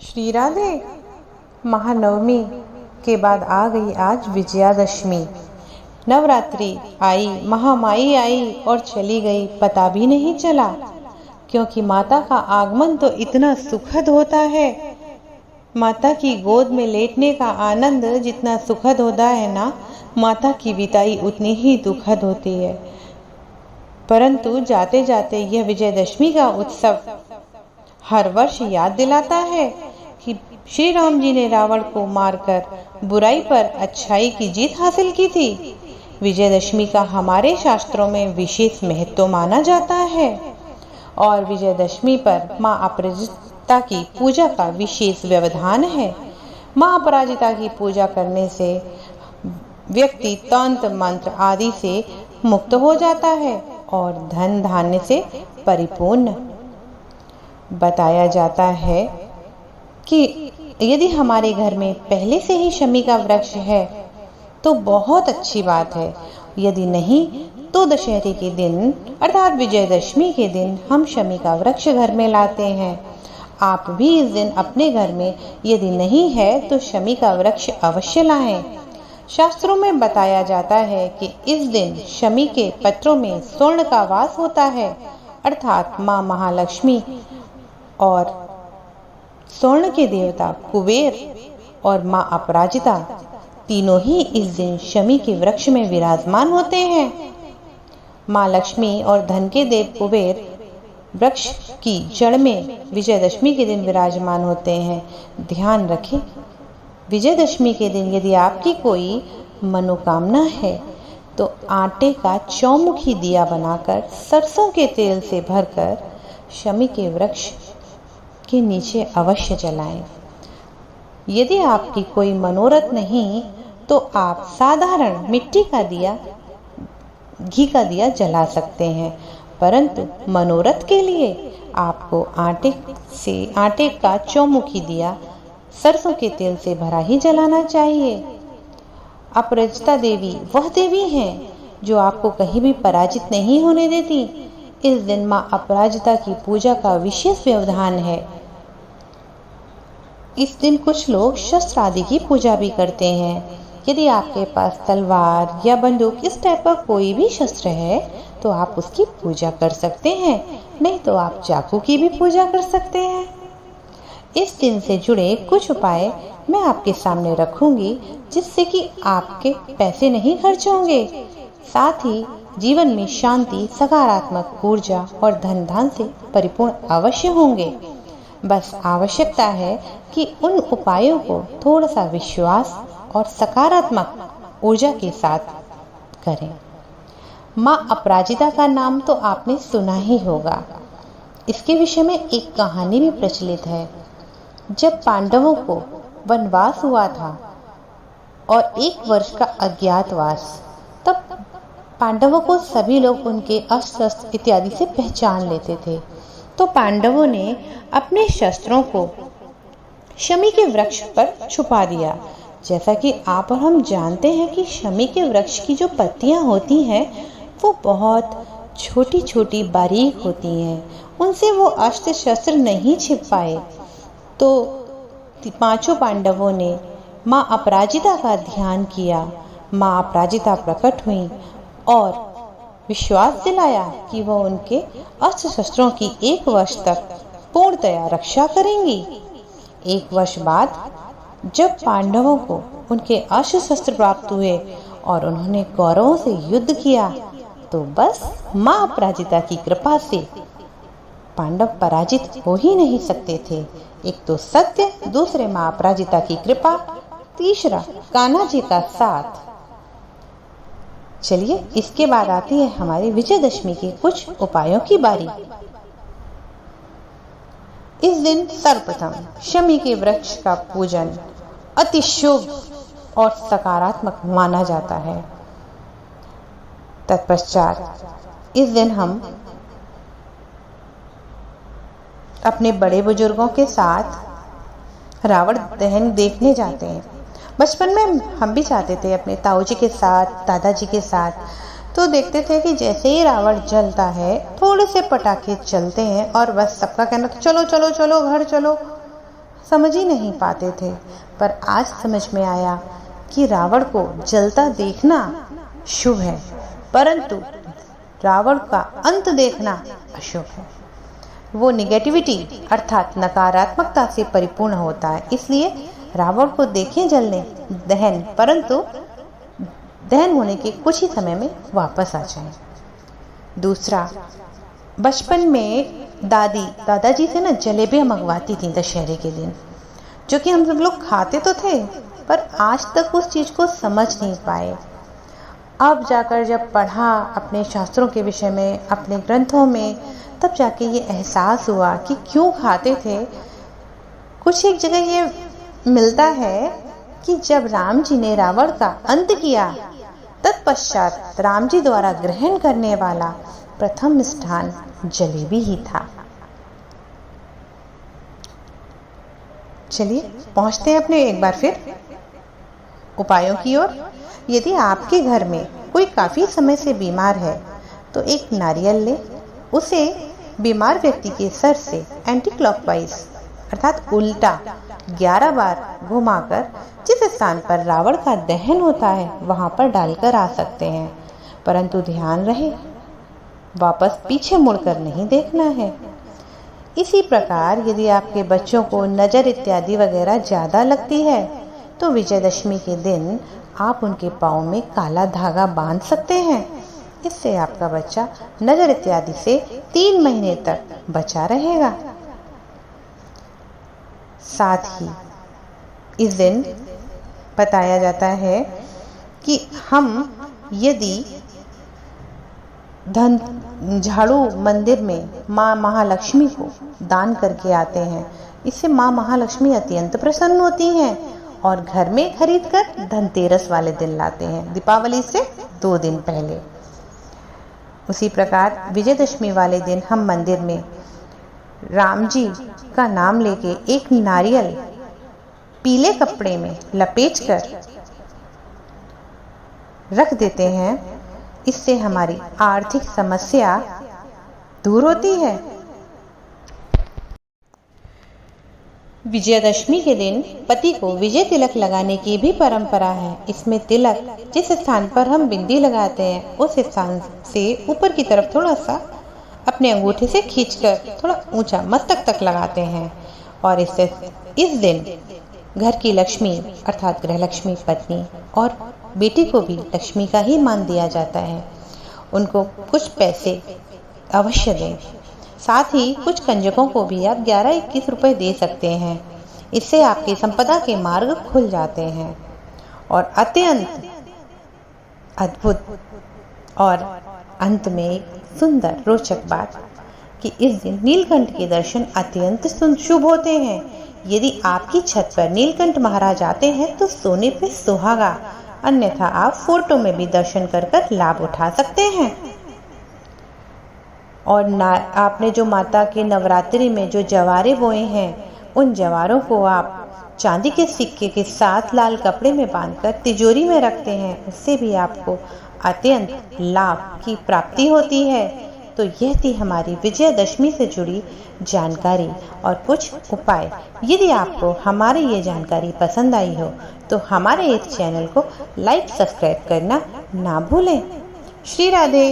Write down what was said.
श्री राधे। महानवमी के बाद आ गई आज विजयादशमी। नवरात्रि आई, महामाई आई और चली गई, पता भी नहीं चला। क्योंकि माता का आगमन तो इतना सुखद होता है। माता की गोद में लेटने का आनंद जितना सुखद होता है ना, माता की विदाई उतनी ही दुखद होती है। परंतु जाते जाते यह विजयदशमी का उत्सव हर वर्ष याद दिलाता है कि श्री राम जी ने रावण को मारकर बुराई पर अच्छाई की जीत हासिल की थी। विजयदशमी का हमारे शास्त्रों में विशेष महत्व माना जाता है और विजयदशमी पर मां अपराजिता की पूजा का विशेष व्यवधान है। मां अपराजिता की पूजा करने से व्यक्ति तंत्र मंत्र आदि से मुक्त हो जाता है और धन धान्य से परिपूर्ण। बताया जाता है कि यदि हमारे घर में पहले से ही शमी का वृक्ष है तो बहुत अच्छी बात है। यदि नहीं तो दशहरे के दिन अर्थात विजयदशमी के दिन हम शमी का वृक्ष घर में लाते हैं। आप भी इस दिन अपने घर में यदि नहीं है तो शमी का वृक्ष अवश्य लाएं। शास्त्रों में बताया जाता है कि इस दिन शमी के पत्रों में स्वर्ण का वास होता है, अर्थात मां महालक्ष्मी और स्वर्ण के देवता कुबेर और मां अपराजिता तीनों ही इस दिन शमी के वृक्ष में विराजमान होते हैं। मां लक्ष्मी और धन के देव कुबेर वृक्ष की जड़ में विजयदशमी के दिन विराजमान होते हैं। ध्यान रखें, विजयदशमी के दिन यदि आपकी कोई मनोकामना है तो आटे का चौमुखी दिया बनाकर सरसों के तेल से भरकर शमी के वृक्ष के नीचे अवश्य जलाएं। यदि आपकी कोई मनोरथ नहीं तो आप साधारण मिट्टी का दिया, घी का दिया जला सकते हैं, परंतु मनोरथ के लिए आपको आटे का चौमुखी दिया सरसों के तेल से भरा ही जलाना चाहिए। अपराजिता देवी वह देवी हैं जो आपको कहीं भी पराजित नहीं होने देती। इस दिन मां अपराजिता की पूजा का विशेष व्यवधान है। इस दिन कुछ लोग शस्त्र आदि की पूजा भी करते हैं। यदि आपके पास तलवार या बंदूक इस टाइप का कोई भी शस्त्र है तो आप उसकी पूजा कर सकते हैं, नहीं तो आप चाकू की भी पूजा कर सकते हैं। इस दिन से जुड़े कुछ उपाय मैं आपके सामने रखूंगी जिससे कि आपके पैसे नहीं खर्च होंगे, साथ ही जीवन में शांति, सकारात्मक ऊर्जा और धन धान से परिपूर्ण अवश्य होंगे। बस आवश्यकता है कि उन उपायों को थोड़ा सा विश्वास और सकारात्मक ऊर्जा के साथ करें। मां अपराजिता का नाम तो आपने सुना ही होगा। इसके विषय में एक कहानी भी प्रचलित है। जब पांडवों को वनवास हुआ था और 1 वर्ष का अज्ञातवास, तब पांडवों को सभी लोग उनके अस्त्र शस्त्र इत्यादि से पहचान लेते थे। तो पांडवों ने अपने शस्त्रों को शमी के वृक्ष पर छुपा दिया। जैसा कि आप और हम जानते हैं कि शमी के वृक्ष की जो पत्तियां होती हैं वो बहुत छोटी छोटी बारीक होती हैं, उनसे वो अस्त्र शस्त्र नहीं छिप पाए। तो 5 पांडवों ने मां अपराजिता का ध्यान किया। मां अपराजिता प्रकट हुई और विश्वास दिलाया कि वह उनके अस्त्र शस्त्रों की 1 वर्ष तक पूर्णतया रक्षा करेंगी। 1 वर्ष बाद जब पांडवों को उनके अस्त्र शस्त्र प्राप्त हुए और उन्होंने कौरवों से युद्ध किया तो बस मां अपराजिता की कृपा से पांडव पराजित हो ही नहीं सकते थे। एक तो सत्य, दूसरे मां अपराजिता की कृपा, तीसरा कान्हा जी का साथ। चलिए इसके बाद आती है हमारी विजयदशमी के कुछ उपायों की बारी। इस दिन सर्वप्रथम शमी के वृक्ष का पूजन अति शुभ और सकारात्मक माना जाता है। तत्पश्चात इस दिन हम अपने बड़े बुजुर्गों के साथ रावण दहन देखने जाते हैं। बचपन में हम भी जाते थे अपने ताऊ जी के साथ, दादाजी के साथ। तो देखते थे कि जैसे ही रावण जलता है थोड़े से पटाखे चलते हैं और बस सबका कहना तो चलो चलो चलो घर चलो। समझ ही नहीं पाते थे, पर आज समझ में आया कि रावण को जलता देखना शुभ है, परंतु रावण का अंत देखना अशुभ है। वो निगेटिविटी अर्थात नकारात्मकता से परिपूर्ण होता है। इसलिए रावण को देखें जलने दहन, परंतु दहन होने के कुछ ही समय में वापस आ जाए। दूसरा, बचपन में दादाजी से ना जलेबियाँ मंगवाती थी दशहरे के दिन, जो कि हम सब लोग खाते तो थे, पर आज तक उस चीज़ को समझ नहीं पाए। अब जाकर जब पढ़ा अपने शास्त्रों के विषय में, अपने ग्रंथों में, तब जाके ये एहसास हुआ कि क्यों खाते थे। कुछ एक जगह ये मिलता है कि जब राम जी ने रावण का अंत किया, तत्पश्चात राम जी द्वारा ग्रहण करने वाला प्रथम मिष्ठान जलेबी ही था। चलिए पहुंचते हैं अपने एक बार फिर उपायों की ओर। यदि आपके घर में कोई काफ़ी समय से बीमार है तो एक नारियल ले, उसे बीमार व्यक्ति के सर से एंटी क्लॉकवाइज अर्थात उल्टा 11 बार घुमाकर जिस स्थान पर रावण का दहन होता है वहां पर डालकर आ सकते हैं, परंतु ध्यान रहे वापस पीछे मुड़कर नहीं देखना है। इसी प्रकार यदि आपके बच्चों को नज़र इत्यादि वगैरह ज़्यादा लगती है तो विजयदशमी के दिन आप उनके पाँव में काला धागा बांध सकते हैं। इससे आपका बच्चा नज़र इत्यादि से 3 महीने तक बचा रहेगा। साथ ही इस दिन बताया जाता है कि हम यदि धन झाड़ू मंदिर में माँ महालक्ष्मी को दान करके आते हैं, इससे माँ महालक्ष्मी अत्यंत प्रसन्न होती हैं और घर में खरीद कर धनतेरस वाले दिन लाते हैं, दीपावली से 2 दिन पहले। उसी प्रकार विजयदशमी वाले दिन हम मंदिर में राम जी का नाम लेके एक नारियल पीले कपड़े में लपेटकर रख देते हैं। इससे हमारी आर्थिक समस्या दूर होती है। विजयदशमी के दिन पति को विजय तिलक लगाने की भी परंपरा है। इसमें तिलक जिस स्थान पर हम बिंदी लगाते हैं उस स्थान से ऊपर की तरफ थोड़ा सा अपने अंगूठे से खींचकर थोड़ा ऊंचा मस्तक तक लगाते हैं और इससे इस दिन घर की लक्ष्मी अर्थात गृहलक्ष्मी पत्नी और बेटी को भी लक्ष्मी का ही मान दिया जाता है। उनको कुछ पैसे अवश्य दें। साथ ही कुछ कंजकों को भी आप 11-21 रुपए दे सकते हैं। इससे आपकी संपदा के मार्ग खुल जाते हैं। और अत्यंत अद्भुत और अंत में एक सुंदर रोचक बात कि इस दिन नीलकंठ के दर्शन अत्यंत शुभ होते हैं। यदि आपकी छत पर नीलकंठ महाराज आते हैं तो सोने पे सुहागा, अन्यथा आप फोटो में भी दर्शन कर लाभ उठा सकते हैं। और आपने जो माता के नवरात्रि में जो जवारे बोए हैं, उन जवारों को आप चांदी के सिक्के के साथ लाल कपड़े में बांधकर तिजोरी में रखते हैं, उससे भी आपको अत्यंत लाभ की प्राप्ति होती है। तो यह थी हमारी विजयदशमी से जुड़ी जानकारी और कुछ उपाय। यदि आपको हमारी ये जानकारी पसंद आई हो तो हमारे इस चैनल को लाइक सब्सक्राइब करना ना भूलें। श्री राधे।